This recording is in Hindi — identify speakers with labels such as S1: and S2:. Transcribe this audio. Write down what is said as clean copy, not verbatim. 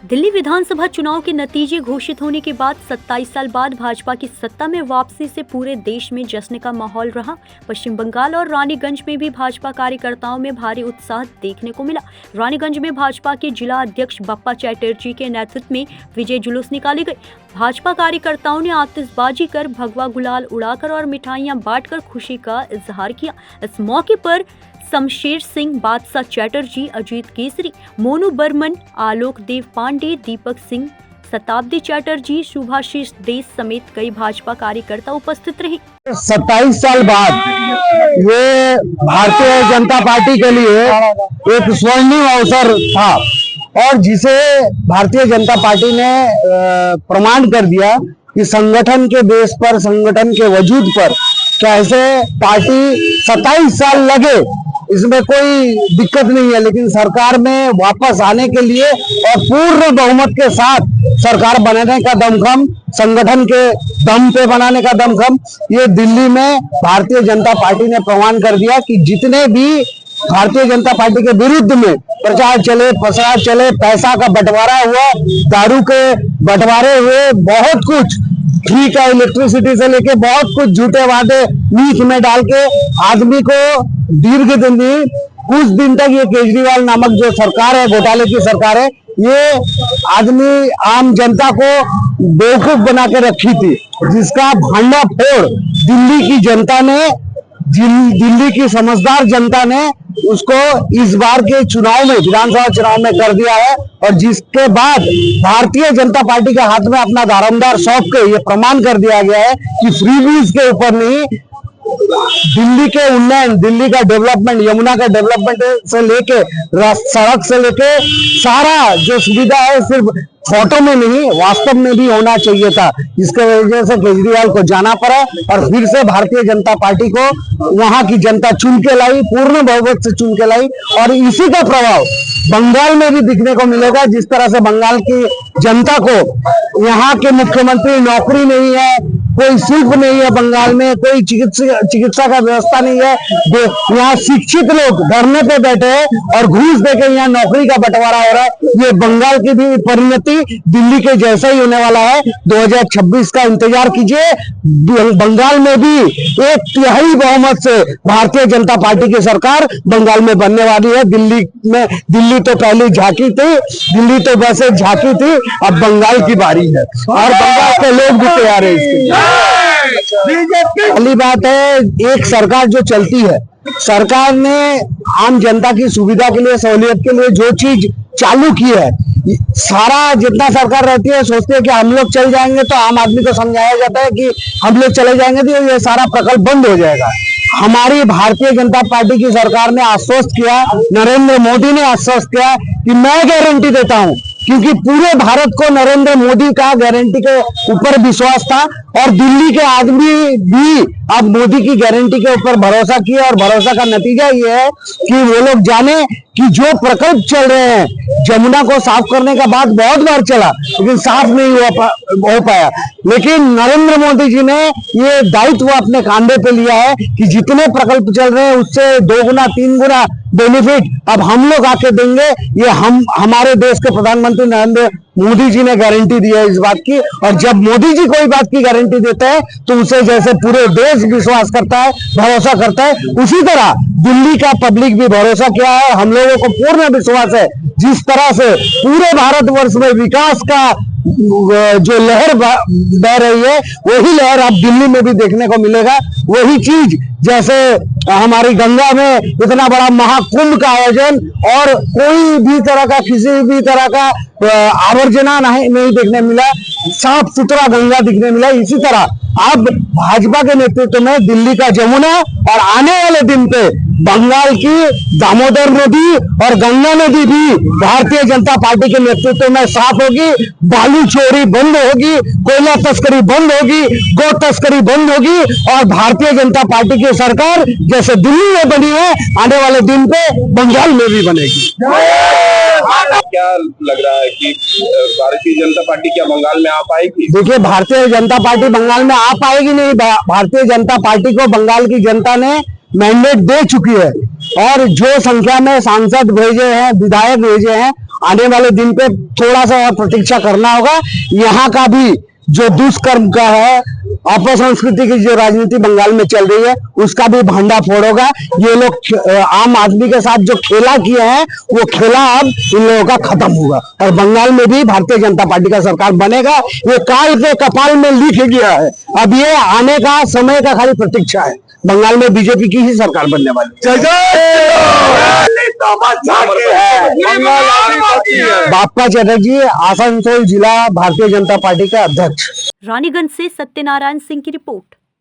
S1: दिल्ली विधानसभा चुनाव के नतीजे घोषित होने के बाद 27 साल बाद भाजपा की सत्ता में वापसी से पूरे देश में जश्न का माहौल रहा। पश्चिम बंगाल और रानीगंज में भी भाजपा कार्यकर्ताओं में भारी उत्साह देखने को मिला। रानीगंज में भाजपा के जिला अध्यक्ष बप्पा चैटर्जी के नेतृत्व में विजय जुलूस निकाली गई। भाजपा कार्यकर्ताओं ने आतिशबाजी कर, भगवा गुलाल उड़ाकर और मिठाइयां बांटकर खुशी का इजहार किया। इस मौके पर शमशेर सिंह, बादशाह चैटर्जी, अजीत केसरी, मोनू बर्मन, आलोक देव पांडे, दीपक सिंह, शताब्दी चैटर्जी, शुभाशीष देश समेत कई भाजपा कार्यकर्ता उपस्थित रहे।
S2: 27 साल बाद ये भारतीय जनता पार्टी के लिए एक स्वर्णिम अवसर था और जिसे भारतीय जनता पार्टी ने प्रमाण कर दिया कि संगठन के बेस पर, संगठन के वजूद पर कैसे पार्टी 27 साल लगे, इसमें कोई दिक्कत नहीं है, लेकिन सरकार में वापस आने के लिए और पूर्ण बहुमत के साथ सरकार बनाने का दमखम, संगठन के दम पे बनाने का दमखम, ये दिल्ली में भारतीय जनता पार्टी ने प्रमाण कर दिया कि जितने भी भारतीय जनता पार्टी के विरुद्ध में प्रचार चले, प्रसार चले, पैसा का बंटवारा हुआ, दारू के बंटवारे हुए, बहुत कुछ फ्री का इलेक्ट्रिसिटी से लेके बहुत कुछ झूठे वादे मीठ में डाल के आदमी को दीर्घ दिन कुछ दिन तक ये केजरीवाल नामक जो सरकार है, घोटाले की सरकार है, ये आदमी आम जनता को बेवकूफ बना के रखी थी, जिसका भांडा फोड़ दिल्ली की जनता ने, दिल्ली की समझदार जनता ने उसको इस बार के चुनाव में, विधानसभा चुनाव में कर दिया है। और जिसके बाद भारतीय जनता पार्टी के हाथ में अपना दारोमदार सौंप के ये प्रमाण कर दिया गया है कि फ्रीबीज के ऊपर नहीं, दिल्ली के उन्नयन, दिल्ली का डेवलपमेंट, यमुना का डेवलपमेंट से लेके सड़क से लेके सारा जो सुविधा है सिर्फ फोटो में नहीं, वास्तव में भी होना चाहिए था। इसके वजह से केजरीवाल को जाना पड़ा और फिर से भारतीय जनता पार्टी को वहां की जनता चुन के लाई, पूर्ण बहुमत से चुन के लाई। और इसी का प्रभाव बंगाल में भी दिखने को मिलेगा। जिस तरह से बंगाल की जनता को यहाँ के मुख्यमंत्री, नौकरी नहीं है, कोई शुल्क नहीं है, बंगाल में कोई चिकित्सा का व्यवस्था नहीं है, यहाँ शिक्षित लोग धरने पे बैठे हैं और घूस देके यहाँ नौकरी का बंटवारा हो रहा है। ये बंगाल की भी परिणति दिल्ली के जैसा ही होने वाला है। 2026 का इंतजार कीजिए। बंगाल में भी 1/3 बहुमत से भारतीय जनता पार्टी की सरकार बंगाल में बनने वाली है। दिल्ली तो पहले झांकी थी, दिल्ली तो वैसे झांकी थी, अब बंगाल की बारी है और बंगाल के लोग भी तैयार है इसके लिए। पहली बात है, एक सरकार जो चलती है, सरकार ने आम जनता की सुविधा के लिए, सहूलियत के लिए जो चीज चालू की है, सारा जितना सरकार रहती है सोचते हैं कि हम लोग चल जाएंगे तो आम आदमी को समझाया जाता है कि हम लोग चले जाएंगे तो ये सारा प्रकल्प बंद हो जाएगा। हमारी भारतीय जनता पार्टी की सरकार ने आश्वस्त किया, नरेंद्र मोदी ने आश्वस्त किया कि मैं गारंटी देता हूं, क्योंकि पूरे भारत को नरेंद्र मोदी का गारंटी के ऊपर विश्वास था और दिल्ली के आदमी भी अब मोदी की गारंटी के ऊपर भरोसा किया। और भरोसा का नतीजा ये है कि वो लोग जाने कि जो प्रकल्प चल रहे हैं, जमुना को साफ करने का बात बहुत बार चला लेकिन साफ नहीं हो पाया, लेकिन नरेंद्र मोदी जी ने ये दायित्व अपने कांधे पे लिया है कि जितने प्रकल्प चल रहे हैं उससे 2 गुना 3 गुना बेनिफिट अब हम लोग आके देंगे। ये हमारे देश के प्रधानमंत्री नरेंद्र मोदी जी ने गारंटी दी है इस बात की। और जब मोदी जी कोई बात की गारंटी देते हैं तो उसे जैसे पूरे देश विश्वास करता है, भरोसा करता है, उसी तरह दिल्ली का पब्लिक भी भरोसा किया है। हम लोगों को पूर्ण विश्वास है जिस तरह से पूरे भारतवर्ष में विकास का जो लहर बह रही है, वही लहर अब दिल्ली में भी देखने को मिलेगा। वही चीज जैसे हमारी गंगा में इतना बड़ा महाकुंभ का आयोजन और कोई भी तरह का, किसी भी तरह का आवर्जना नहीं देखने मिला, साफ सुथरा गंगा दिखने मिला। इसी तरह अब भाजपा के नेतृत्व में दिल्ली का जमुना और आने वाले दिन पे बंगाल की दामोदर नदी और गंगा नदी भी भारतीय जनता पार्टी के नेतृत्व में साफ होगी। बालू चोरी बंद होगी, कोयला तस्करी बंद होगी, गौ तस्करी बंद होगी और भारतीय जनता पार्टी की सरकार जैसे दिल्ली में बनी है, आने वाले दिन पे बंगाल में भी बनेगी।
S3: क्या लग रहा है कि भारतीय जनता पार्टी क्या बंगाल में आ पाएगी?
S2: देखिए, भारतीय जनता पार्टी बंगाल में आ पाएगी नहीं। भारतीय जनता पार्टी को बंगाल की जनता ने मैंडेट दे चुकी है और जो संख्या में सांसद भेजे हैं, विधायक भेजे हैं, आने वाले दिन पे थोड़ा सा और प्रतीक्षा करना होगा। यहाँ का भी जो दुष्कर्म का है, अपसंस्कृति की जो राजनीति बंगाल में चल रही है, उसका भी भंडा फोड़ोगा। ये लोग आम आदमी के साथ जो खेला किए हैं, वो खेला अब इन लोगों का खत्म होगा और बंगाल में भी भारतीय जनता पार्टी का सरकार बनेगा। ये काल के कपाल में लिख गया है। अब ये आने का समय का खाली प्रतीक्षा है। बंगाल में बीजेपी की ही सरकार बनने वाली है। बाप्पा चटर्जी, आसनसोल जिला भारतीय जनता पार्टी के अध्यक्ष।
S1: रानीगंज से सत्यनारायण सिंह की रिपोर्ट।